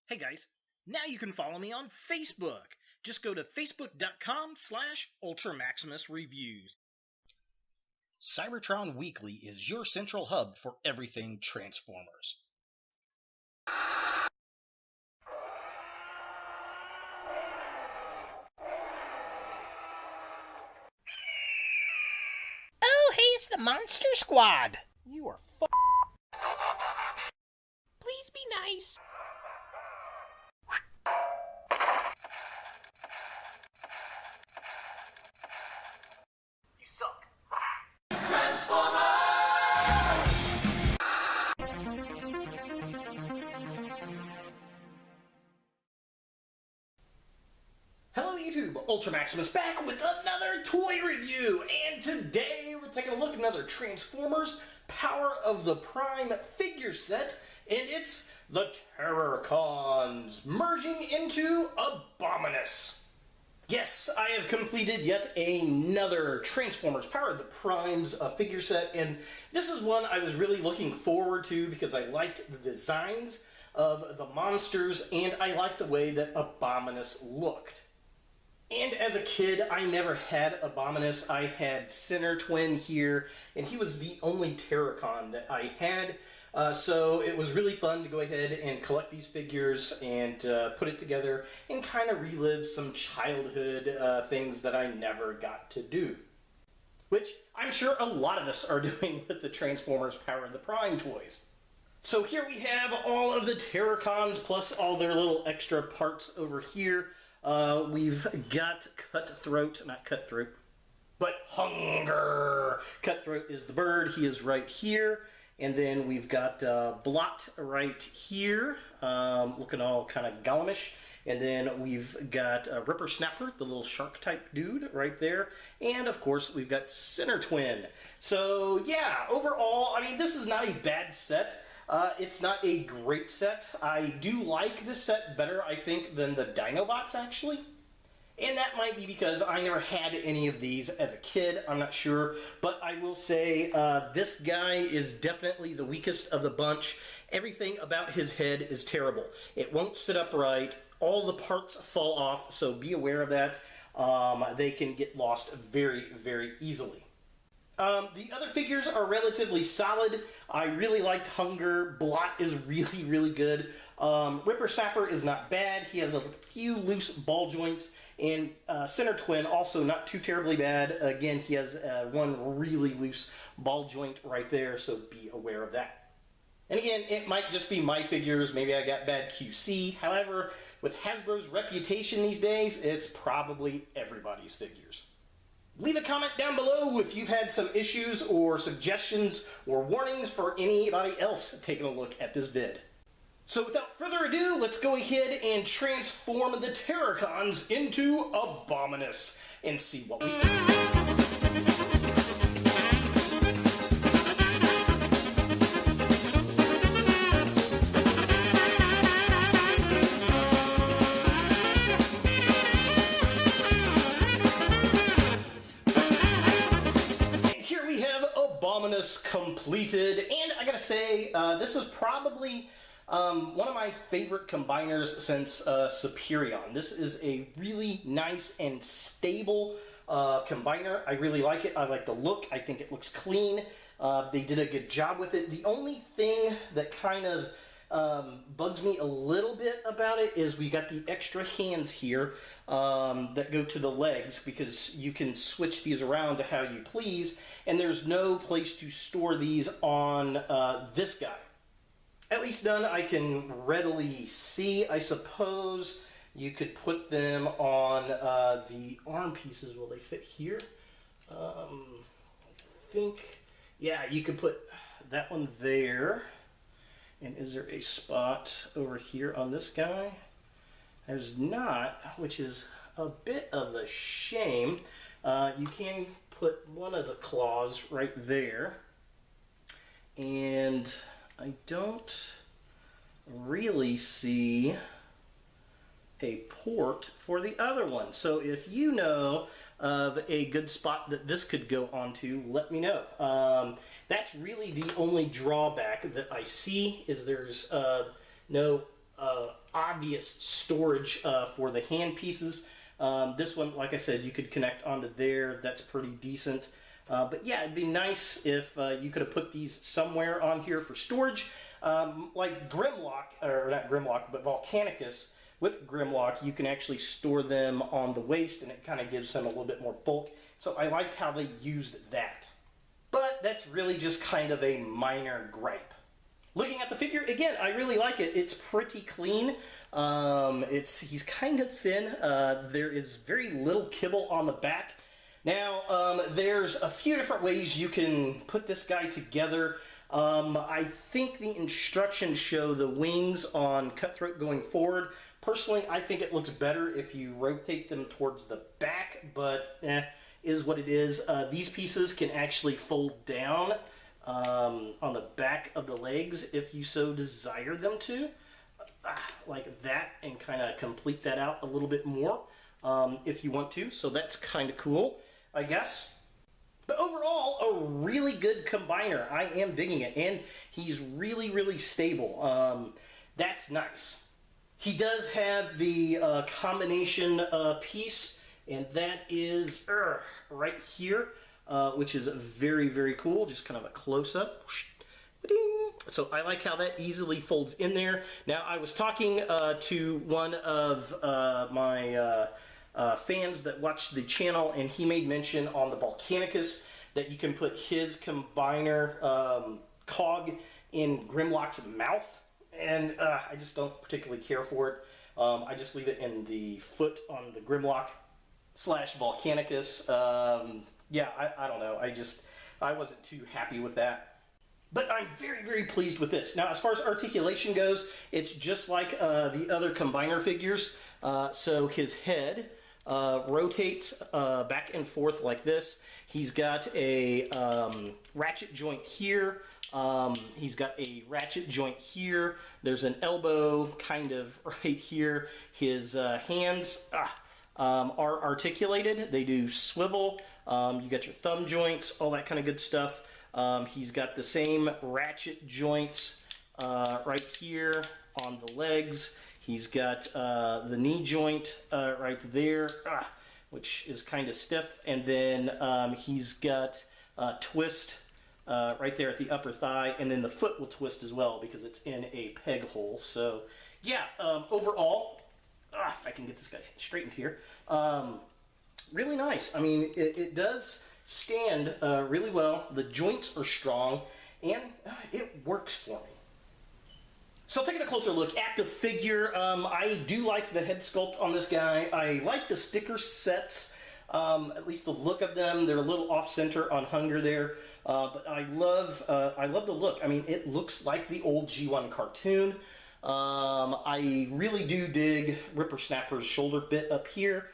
Hey guys, now you can follow me on Facebook. Just go to facebook.com/UltraMaximusReviews. Cybertron Weekly is your central hub for everything Transformers. Oh, hey, it's the Monster Squad. You are Please be nice. You suck. Hello YouTube, Ultra Maximus back with another toy review, and today we're taking a look at another Transformers Power of the Prime figure set, and it's the Terrorcons, merging into Abominus. Yes, I have completed yet another Transformers Power of the Primes figure set, and this is one I was really looking forward to because I liked the designs of the monsters, and I liked the way that Abominus looked. And as a kid, I never had Abominus. I had Center Twin here, and he was the only Terrorcon that I had. So it was really fun to go ahead and collect these figures and put it together and kind of relive some childhood things that I never got to do. Which I'm sure a lot of us are doing with the Transformers Power of the Prime toys. So here we have all of the Terrorcons plus all their little extra parts over here. We've got Cutthroat, not Cutthroat, but Hunger. Cutthroat is the bird. He is right here. And then we've got Blot right here, looking all kind of gollemish. And then we've got Ripper Snapper, the little shark type dude right there. And of course, we've got Center Twin. So yeah, overall, I mean, this is not a bad set. It's not a great set. I do like this set better, I think, than the Dinobots, actually. And that might be because I never had any of these as a kid. I'm not sure. But I will say this guy is definitely the weakest of the bunch. Everything about his head is terrible. It won't sit upright. All the parts fall off, so be aware of that. They can get lost very, very easily. The other figures are relatively solid. I really liked Hunger. Blot is really, really good. Ripper Snapper is not bad. He has a few loose ball joints. And Center Twin, also not too terribly bad. Again, he has one really loose ball joint right there, so be aware of that. And again, it might just be my figures. Maybe I got bad QC. However, with Hasbro's reputation these days, it's probably everybody's figures. Leave a comment down below if you've had some issues or suggestions or warnings for anybody else taking a look at this vid. So without further ado, let's go ahead and transform the Terrorcons into Abominus and see what we think. Abominus completed, and I gotta say, this is probably one of my favorite combiners since Superion. This is a really nice and stable combiner. I really like it. I like the look. I think it looks clean. They did a good job with it. The only thing that kind of bugs me a little bit about it is we got the extra hands here that go to the legs, because you can switch these around to how you please, and there's no place to store these on this guy. At least none I can readily see. I suppose you could put them on the arm pieces. Will they fit here? I think, yeah, you could put that one there. And is there a spot over here on this guy? There's not, which is a bit of a shame. You can put one of the claws right there. And I don't really see a port for the other one. So if you know of a good spot that this could go onto, let me know. That's really the only drawback that I see, is there's no obvious storage for the hand pieces. This one, like I said, you could connect onto there. That's pretty decent. But yeah, it'd be nice if you could have put these somewhere on here for storage. Like Grimlock, or not Grimlock, but Volcanicus. With Grimlock, you can actually store them on the waist, and it kind of gives them a little bit more bulk. So I liked how they used that. But that's really just kind of a minor gripe. Looking at the figure, again, I really like it. It's pretty clean. He's kind of thin. There is very little kibble on the back. Now, there's a few different ways you can put this guy together. I think the instructions show the wings on Cutthroat going forward. Personally, I think it looks better if you rotate them towards the back, but is what it is. These pieces can actually fold down on the back of the legs if you so desire them to, like that, and kind of complete that out a little bit more if you want to. So that's kind of cool, I guess. But overall, a really good combiner. I am digging it, and he's really, really stable. That's nice. He does have the combination piece, and that is right here, which is very, very cool. Just kind of a close-up. So I like how that easily folds in there. Now, I was talking to one of my fans that watch the channel, and he made mention on the Volcanicus that you can put his combiner cog in Grimlock's mouth. And I just don't particularly care for it. I just leave it in the foot on the Grimlock / Volcanicus. Yeah, I don't know. I wasn't too happy with that. But I'm very, very pleased with this. Now, as far as articulation goes, it's just like the other combiner figures. So his head rotates back and forth like this. He's got a ratchet joint here. He's got a ratchet joint here. There's an elbow kind of right here. His hands are articulated. They do swivel. You got your thumb joints, all that kind of good stuff. He's got the same ratchet joints right here on the legs. He's got the knee joint right there, which is kind of stiff. And then he's got twist right there at the upper thigh, and then the foot will twist as well because it's in a peg hole. So yeah, overall, if I can get this guy straightened here, really nice. I mean, it does stand really well. The joints are strong, and it works for me. So taking a closer look at the figure, I do like the head sculpt on this guy. I like the sticker sets. At least the look of them. They're a little off-center on Hunger there, but I love the look. I mean, it looks like the old G1 cartoon. I really do dig Ripper-Snapper's shoulder bit up here.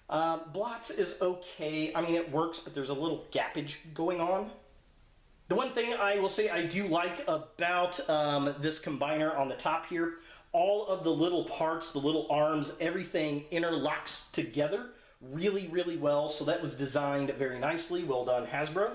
Blots is okay. I mean, it works, but there's a little gappage going on. The one thing I will say I do like about this combiner on the top here, all of the little parts, the little arms, everything interlocks together really, really well. So that was designed very nicely. Well done, Hasbro.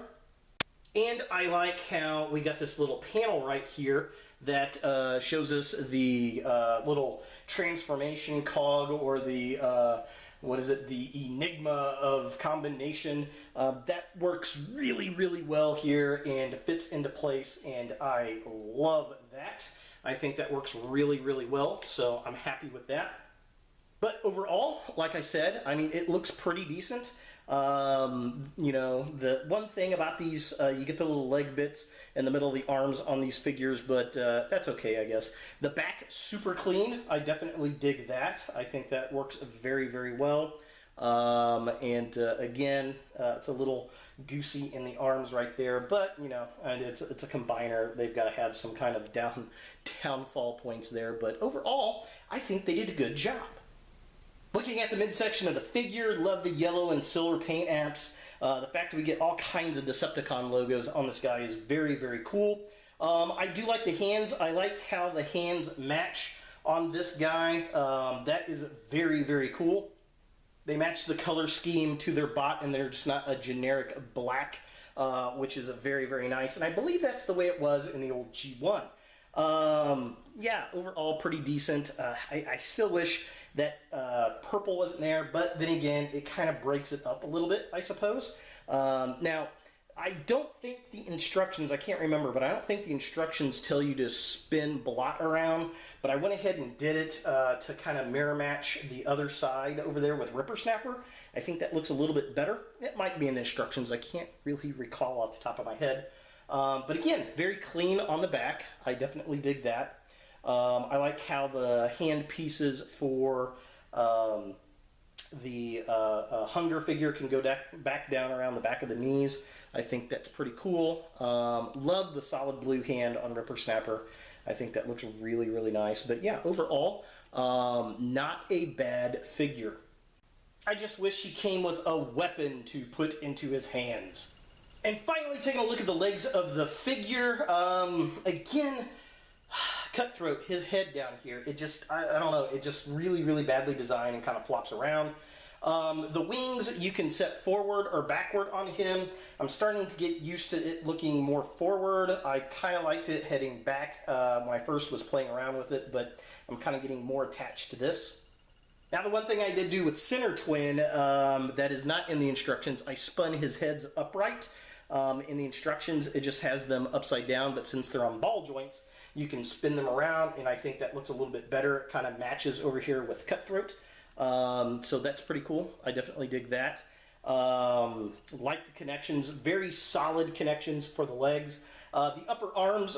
And I like how we got this little panel right here that shows us the little transformation cog, or the what is it, the enigma of combination. That works really, really well here and fits into place, and I love that. I think that works really, really well, so I'm happy with that. But overall, like I said, I mean, it looks pretty decent. You know, the one thing about these, you get the little leg bits in the middle of the arms on these figures, but that's okay, I guess. The back, super clean. I definitely dig that. I think that works very, very well. Again, it's a little goosey in the arms right there, but, you know, and it's a combiner. They've got to have some kind of downfall points there, but overall, I think they did a good job. Looking at the midsection of the figure, love the yellow and silver paint apps. The fact that we get all kinds of Decepticon logos on this guy is very, very cool. I do like the hands. I like how the hands match on this guy. That is very, very cool. They match the color scheme to their bot, and they're just not a generic black, which is very, very nice. And I believe that's the way it was in the old G1. Yeah, overall pretty decent. I still wish that purple wasn't there, but then again, it kind of breaks it up a little bit, I suppose. Now, I don't think the instructions, I can't remember, but I don't think the instructions tell you to spin blot around, but I went ahead and did it to kind of mirror match the other side over there with Ripper Snapper. I think that looks a little bit better. It might be in the instructions. I can't really recall off the top of my head. But again, very clean on the back. I definitely dig that. I like how the hand pieces for the Hunger figure can go back down around the back of the knees. I think that's pretty cool. Love the solid blue hand on Ripper Snapper. I think that looks really, really nice. But yeah, overall, not a bad figure. I just wish he came with a weapon to put into his hands. And finally, taking a look at the legs of the figure. Again, Cutthroat, his head down here, it just, I don't know, it just really, really badly designed and kind of flops around. The wings, you can set forward or backward on him. I'm starting to get used to it looking more forward. I kind of liked it heading back when I first was playing around with it, but I'm kind of getting more attached to this. Now, the one thing I did do with Center Twin that is not in the instructions, I spun his heads upright. In the instructions, it just has them upside down, but since they're on ball joints, you can spin them around, and I think that looks a little bit better. It kind of matches over here with Cutthroat. So that's pretty cool. I definitely dig that. Like the connections, very solid connections for the legs. The upper arms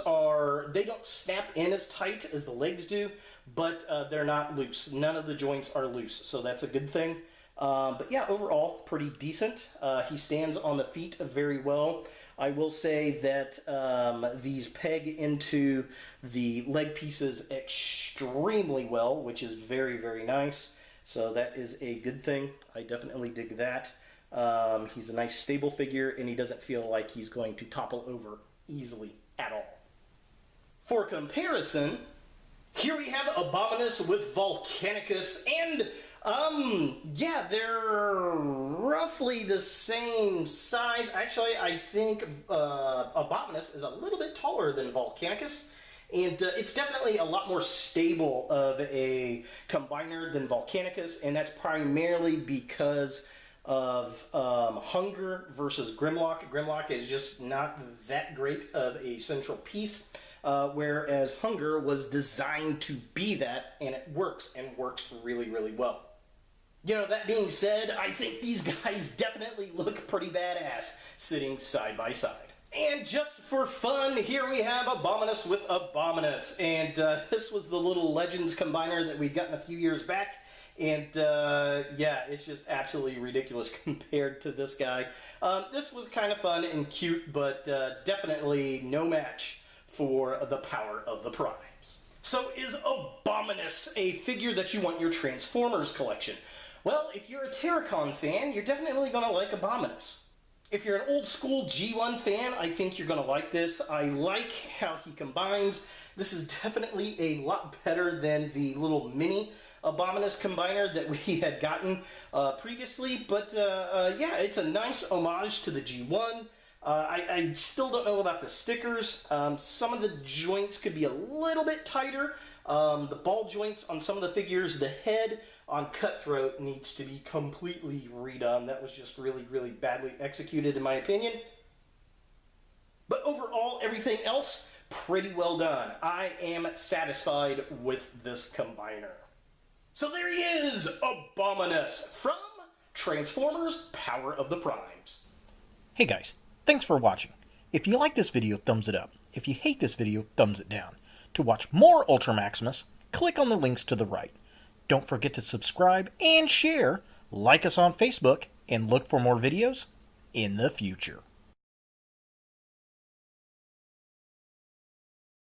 they don't snap in as tight as the legs do, but they're not loose. None of the joints are loose, so that's a good thing. But yeah, overall, pretty decent. He stands on the feet very well. I will say that these peg into the leg pieces extremely well, which is very, very nice. So that is a good thing. I definitely dig that. He's a nice stable figure, and he doesn't feel like he's going to topple over easily at all. For comparison, here we have Abominus with Volcanicus, and yeah, they're roughly the same size. Actually, I think Abominus is a little bit taller than Volcanicus, and it's definitely a lot more stable of a combiner than Volcanicus, and that's primarily because of Hunger versus Grimlock. Grimlock is just not that great of a central piece. Whereas Hunger was designed to be that, and it works really, really well. You know, that being said, I think these guys definitely look pretty badass sitting side by side. And just for fun, here we have Abominus with Abominus. And this was the little Legends combiner that we'd gotten a few years back. And yeah, it's just absolutely ridiculous compared to this guy. This was kind of fun and cute, but definitely no match for the power of the Primes. So is Abominus a figure that you want in your Transformers collection? Well, if you're a Terrorcon fan, you're definitely going to like Abominus. If you're an old school G1 fan, I think you're going to like this. I like how he combines. This is definitely a lot better than the little mini Abominus combiner that we had gotten previously. But yeah, it's a nice homage to the G1. I still don't know about the stickers. Some of the joints could be a little bit tighter. The ball joints on some of the figures, the head on Cutthroat needs to be completely redone. That was just really, really badly executed in my opinion. But overall, everything else, pretty well done. I am satisfied with this combiner. So there he is, Abominus from Transformers Power of the Primes. Hey guys, thanks for watching. If you like this video, thumbs it up. If you hate this video, thumbs it down. To watch more Ultra Maximus, click on the links to the right. Don't forget to subscribe and share, like us on Facebook, and look for more videos in the future.